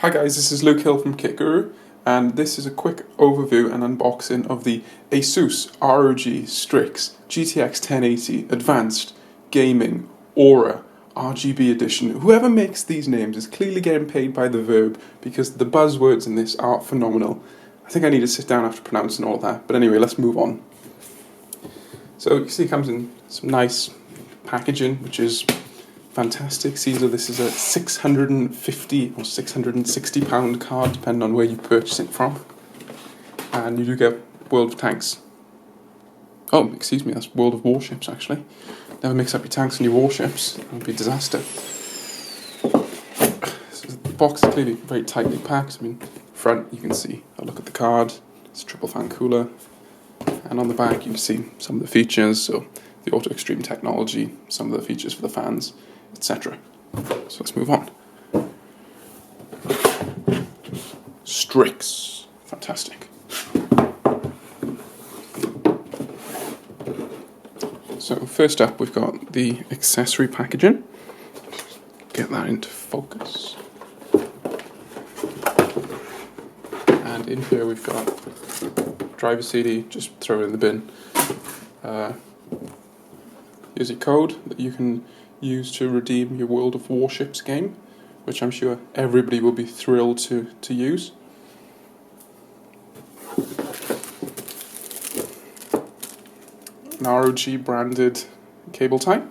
Hi guys, this is Luke Hill from KitGuru, and this is a quick overview and unboxing of the Asus ROG STRIX GTX 1080 Advanced Gaming Aura RGB Edition. Whoever makes these names is clearly getting paid by the verb, because the buzzwords in this are phenomenal. I think I need to sit down after pronouncing all that, but anyway, let's move on. So you can see it comes in some nice packaging, which is fantastic. See, so this is a 650 or 660 pound card, depending on where you purchase it from. And you do get World of Tanks. Oh, excuse me, that's World of Warships, actually. Never mix up your tanks and your warships. That would be a disaster. So the box is clearly very tightly packed. I mean, front, you can see a look at the card. It's a triple fan cooler. And on the back, you can see some of the features. So the Auto Extreme technology, some of the features for the fans, etc. So let's move on. STRIX. Fantastic. So first up, we've got the accessory packaging. Get that into focus. And in here we've got driver CD, just throw it in the bin. Here's a code that you can use to redeem your World of Warships game, which I'm sure everybody will be thrilled to use. An ROG branded cable tie.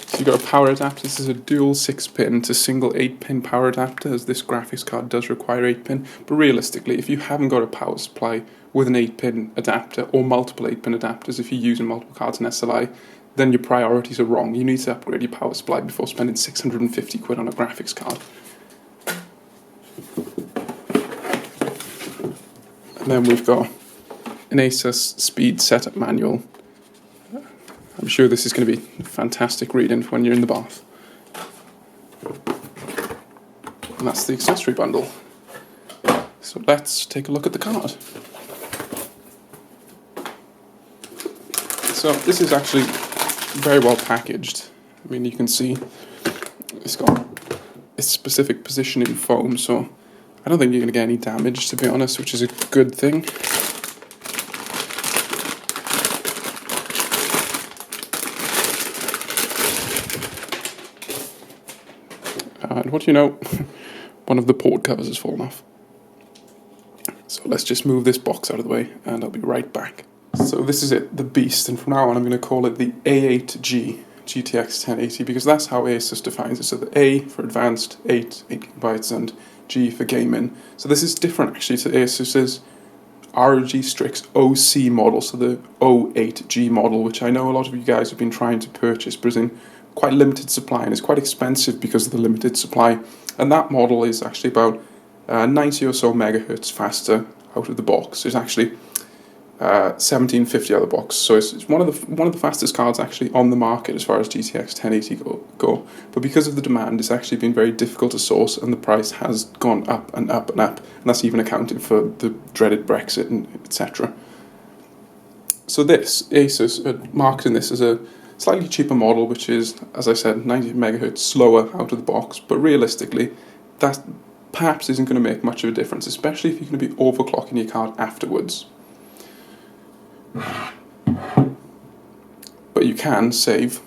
So you've got a power adapter. This is a dual 6-pin to single 8-pin power adapter, as this graphics card does require 8-pin. But realistically, if you haven't got a power supply with an 8-pin adapter or multiple 8-pin adapters, if you're using multiple cards in SLI, then your priorities are wrong. You need to upgrade your power supply before spending 650 quid on a graphics card. And then we've got an Asus speed setup manual. I'm sure this is going to be fantastic reading for when you're in the bath. And that's the accessory bundle. So let's take a look at the card. So this is actually very well packaged. I mean, you can see it's got a specific position in foam, so I don't think you're going to get any damage, to be honest, which is a good thing. And what do you know? One of the port covers has fallen off. So let's just move this box out of the way and I'll be right back. So this is it, the beast, and from now on I'm going to call it the A8G GTX 1080, because that's how Asus defines it. So the A for advanced, 8 GB, and G for gaming. So this is different actually to Asus's ROG STRIX OC model, so the A8G model, which I know a lot of you guys have been trying to purchase, but is in quite limited supply and is quite expensive because of the limited supply. And that model is actually about 90 or so megahertz faster out of the box. It's actually 1750 out of the box, so it's one of the fastest cards actually on the market as far as GTX 1080 go. But because of the demand, it's actually been very difficult to source, and the price has gone up and up and up, and that's even accounting for the dreaded Brexit and etc. So this Asus are marketing this as a slightly cheaper model, which is, as I said, 90 megahertz slower out of the box. But realistically, that perhaps isn't going to make much of a difference, especially if you're going to be overclocking your card afterwards. But you can save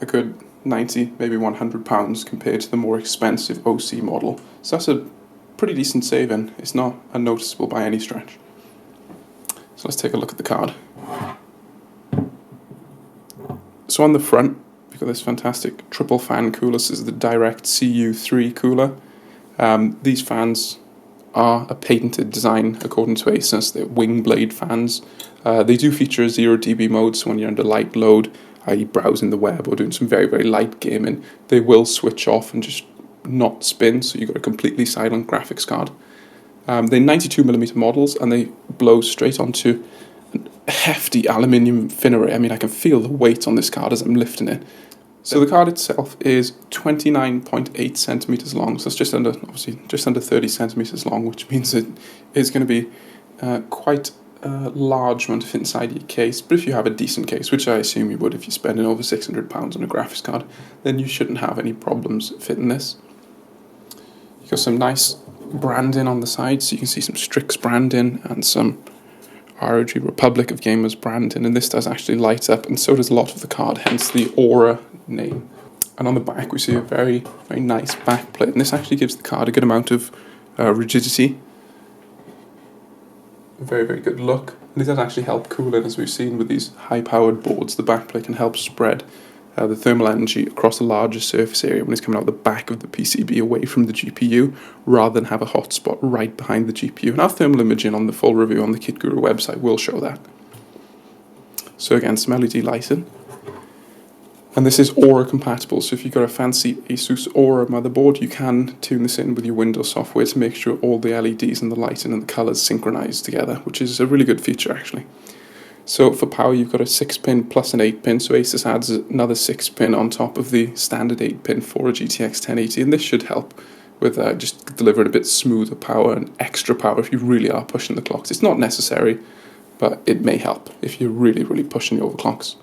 a good 90, maybe £100 compared to the more expensive OC model. So that's a pretty decent saving. It's not unnoticeable by any stretch. So let's take a look at the card. So on the front, we've got this fantastic triple fan cooler. This is the Direct CU3 cooler. These fans are a patented design according to Asus. They're wing blade fans. They do feature a 0 dB mode, so when you're under light load, i.e. browsing the web or doing some very, very light gaming, they will switch off and just not spin, so you've got a completely silent graphics card. They're 92mm models, and they blow straight onto a hefty aluminium fin array. I mean, I can feel the weight on this card as I'm lifting it. So the card itself is 29.8 centimeters long, so it's just under 30 centimeters long, which means it is going to be quite large one to fit inside your case, but if you have a decent case, which I assume you would if you're spending over £600 on a graphics card, then you shouldn't have any problems fitting this. You've got some nice branding on the side, so you can see some STRIX branding and some ROG Republic of Gamers branding, and this does actually light up, and so does a lot of the card, hence the Aura name. And on the back we see a very, very nice back plate, and this actually gives the card a good amount of rigidity. Very, very good look. And it does actually help cooling, as we've seen with these high-powered boards. The backplate can help spread the thermal energy across a larger surface area when it's coming out the back of the PCB away from the GPU, rather than have a hot spot right behind the GPU. And our thermal imaging on the full review on the KitGuru website will show that. So again, some LED lighting. And this is Aura compatible, so if you've got a fancy Asus Aura motherboard, you can tune this in with your Windows software to make sure all the LEDs and the lighting and the colours synchronize together, which is a really good feature actually. So for power, you've got a 6-pin plus an 8-pin, so Asus adds another 6-pin on top of the standard 8-pin for a GTX 1080, and this should help with just delivering a bit smoother power and extra power if you really are pushing the clocks. It's not necessary, but it may help if you're really, really pushing the overclocks.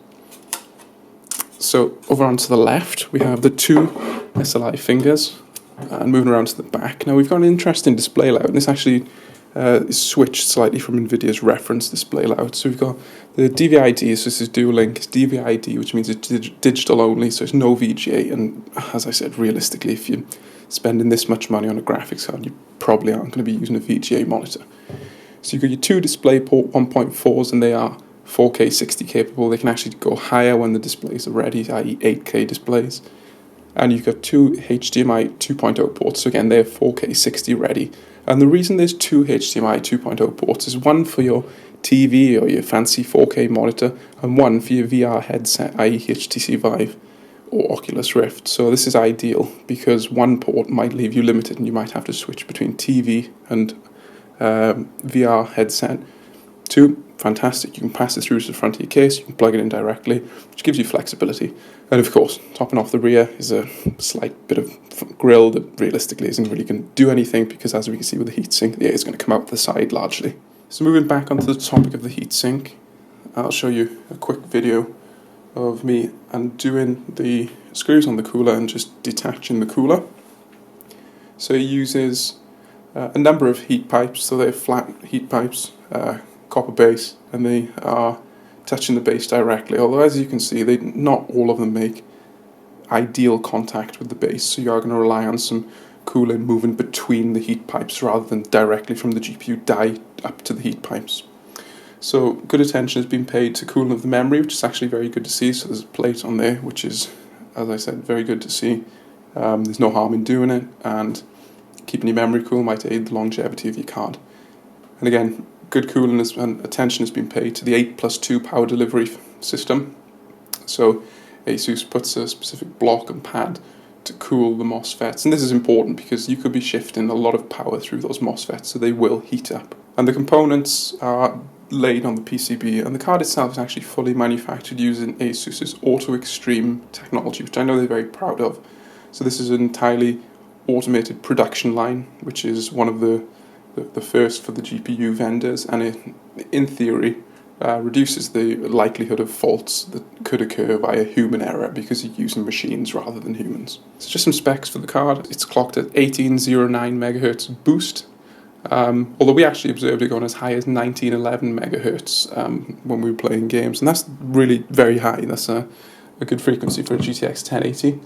So over onto the left, we have the two SLI fingers, and moving around to the back. Now we've got an interesting display layout, and this actually is switched slightly from NVIDIA's reference display layout. So we've got the DVI-D, so this is dual link, it's DVI-D, which means it's digital only, so it's no VGA, and as I said, realistically, if you're spending this much money on a graphics card, you probably aren't going to be using a VGA monitor. So you've got your two DisplayPort 1.4s, and they are 4K 60 capable. They can actually go higher when the displays are ready, i.e. 8K displays. And you've got two HDMI 2.0 ports, so again they're 4K 60 ready. And the reason there's two HDMI 2.0 ports is one for your TV or your fancy 4K monitor, and one for your VR headset, i.e. HTC Vive or Oculus Rift. So this is ideal because one port might leave you limited and you might have to switch between TV and VR headset. Two, fantastic, you can pass it through to the front of your case, you can plug it in directly, which gives you flexibility. And of course, topping off the rear is a slight bit of grille that realistically isn't really going to do anything, because as we can see with the heatsink, the air is going to come out the side largely. So moving back onto the topic of the heatsink, I'll show you a quick video of me undoing the screws on the cooler and just detaching the cooler. So it uses a number of heat pipes, so they're flat heat pipes, copper base, and they are touching the base directly, although as you can see, not all of them make ideal contact with the base, so you are going to rely on some cooling moving between the heat pipes rather than directly from the GPU die up to the heat pipes. So good attention has been paid to cooling of the memory, which is actually very good to see. So there's a plate on there, which is, as I said, very good to see. There's no harm in doing it, and keeping your memory cool might aid the longevity of your card. And again, good cooling and attention has been paid to the 8+2 power delivery system. So Asus puts a specific block and pad to cool the MOSFETs, and this is important because you could be shifting a lot of power through those MOSFETs, so they will heat up. And the components are laid on the PCB, and the card itself is actually fully manufactured using Asus's Auto Extreme technology, which I know they're very proud of. So this is an entirely automated production line, which is one of the first for the GPU vendors, and it, in theory, reduces the likelihood of faults that could occur via human error because you're using machines rather than humans. So just some specs for the card. It's clocked at 1809 MHz boost, although we actually observed it going as high as 1911 MHz when we were playing games, and that's really very high. That's a good frequency for a GTX 1080.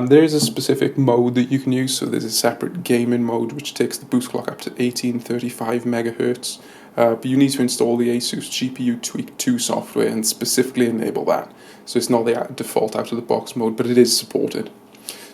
There is a specific mode that you can use, so there's a separate gaming mode which takes the boost clock up to 1835 MHz, but you need to install the Asus GPU Tweak 2 software and specifically enable that. So it's not the default out of the box mode, but it is supported.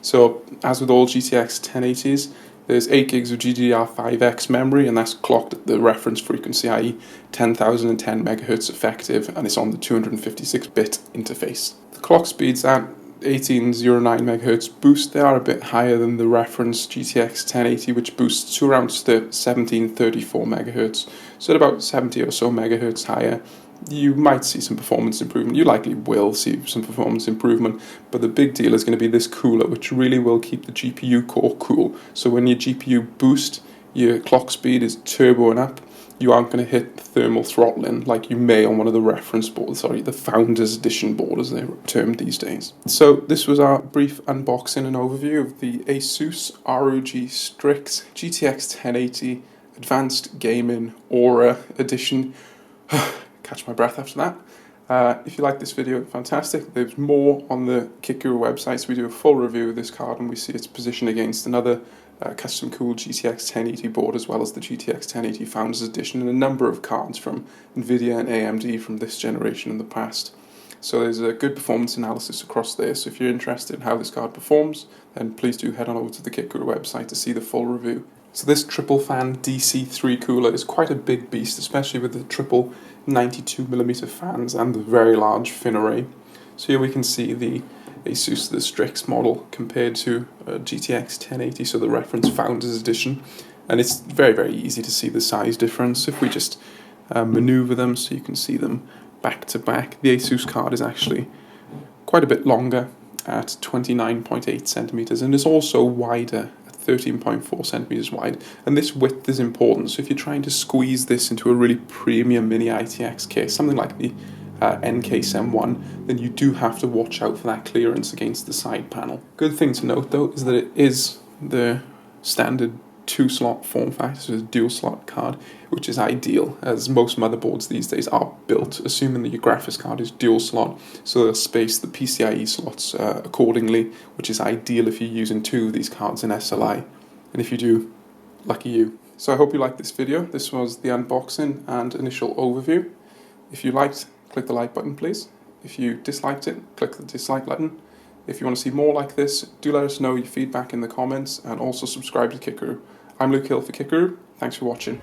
So as with all GTX 1080s, there's 8 gigs of GDDR5X memory, and that's clocked at the reference frequency, i.e. 10,010 MHz effective, and it's on the 256-bit interface. The clock speeds at 1809 MHz boost, they are a bit higher than the reference GTX 1080, which boosts to around 1734 MHz, so at about 70 or so MHz higher. You might see some performance improvement. You likely will see some performance improvement, but the big deal is going to be this cooler, which really will keep the GPU core cool. So when your GPU boost, your clock speed is turboing up, you aren't going to hit thermal throttling like you may on one of the reference boards, sorry, the Founders Edition board as they're termed these days. So this was our brief unboxing and overview of the Asus ROG STRIX GTX 1080 Advanced Gaming Aura Edition. Catch my breath after that. If you like this video, fantastic. There's more on the KitGuru website, so we do a full review of this card and we see its position against another custom cooled GTX 1080 board, as well as the GTX 1080 Founders Edition, and a number of cards from NVIDIA and AMD from this generation and the past. So there's a good performance analysis across there, so if you're interested in how this card performs, then please do head on over to the KitGuru website to see the full review. So this triple fan DC3 cooler is quite a big beast, especially with the triple 92mm fans and the very large fin array. So here we can see the Asus, the STRIX model compared to GTX 1080, so the reference Founders Edition, and it's very, very easy to see the size difference. If we just maneuver them so you can see them back to back, the Asus card is actually quite a bit longer at 29.8 centimeters, and is also wider at 13.4 centimeters wide. And this width is important, so if you're trying to squeeze this into a really premium mini ITX case, something like the N-Case M1, then you do have to watch out for that clearance against the side panel. Good thing to note though is that it is the standard 2-slot form factor, so it's a dual slot card, which is ideal, as most motherboards these days are built assuming that your graphics card is dual slot, so they'll space the PCIe slots accordingly, which is ideal if you're using 2 of these cards in SLI, and if you do, lucky you. So I hope you liked this video. This was the unboxing and initial overview. If you liked, click the like button please. If you disliked it, click the dislike button. If you want to see more like this, do let us know your feedback in the comments, and also subscribe to KitGuru. I'm Luke Hill for KitGuru. Thanks for watching.